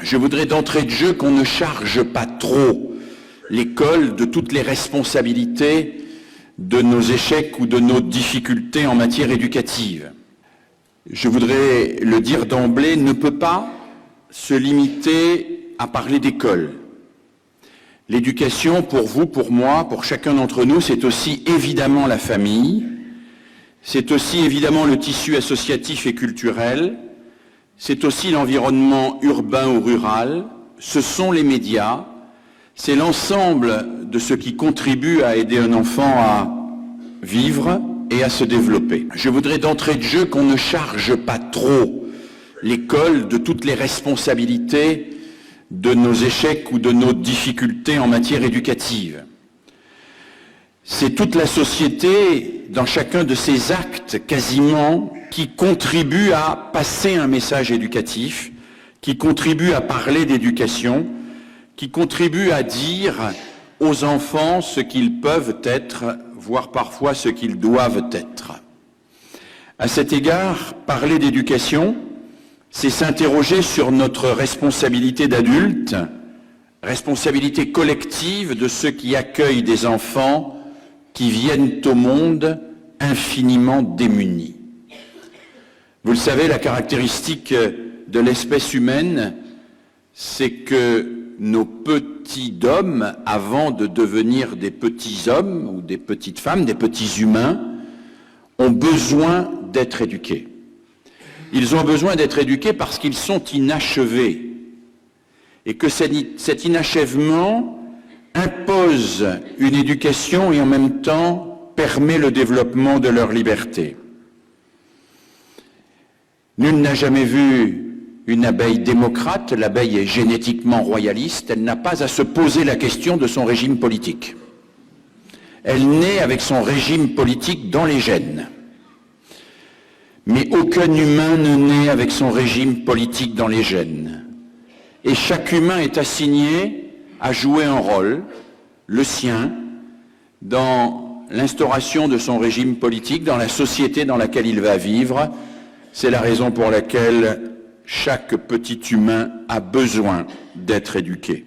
Je voudrais d'entrée de jeu qu'on ne charge pas trop l'école de toutes les responsabilités de nos échecs ou de nos difficultés en matière éducative. Je voudrais le dire d'emblée, ne peut pas se limiter à parler d'école. L'éducation, pour vous, pour moi, pour chacun d'entre nous, c'est aussi évidemment la famille, c'est aussi évidemment le tissu associatif et culturel, c'est aussi l'environnement urbain ou rural, ce sont les médias, c'est l'ensemble de ce qui contribue à aider un enfant à vivre et à se développer. Je voudrais d'entrée de jeu qu'on ne charge pas trop l'école de toutes les responsabilités de nos échecs ou de nos difficultés en matière éducative. C'est toute la société, dans chacun de ses actes quasiment, qui contribue à passer un message éducatif, qui contribue à parler d'éducation, qui contribue à dire aux enfants ce qu'ils peuvent être, voire parfois ce qu'ils doivent être. À cet égard, parler d'éducation, c'est s'interroger sur notre responsabilité d'adulte, responsabilité collective de ceux qui accueillent des enfants qui viennent au monde infiniment démunis. Vous le savez, la caractéristique de l'espèce humaine, c'est que nos petits hommes, avant de devenir des petits hommes ou des petites femmes, des petits humains, ont besoin d'être éduqués. Ils ont besoin d'être éduqués parce qu'ils sont inachevés et que cet inachèvement impose une éducation et en même temps permet le développement de leur liberté. Nul n'a jamais vu une abeille démocrate, l'abeille est génétiquement royaliste, elle n'a pas à se poser la question de son régime politique. Elle naît avec son régime politique dans les gènes. Mais aucun humain ne naît avec son régime politique dans les gènes. Et chaque humain est assigné à jouer un rôle, le sien, dans l'instauration de son régime politique, dans la société dans laquelle il va vivre. C'est la raison pour laquelle chaque petit humain a besoin d'être éduqué.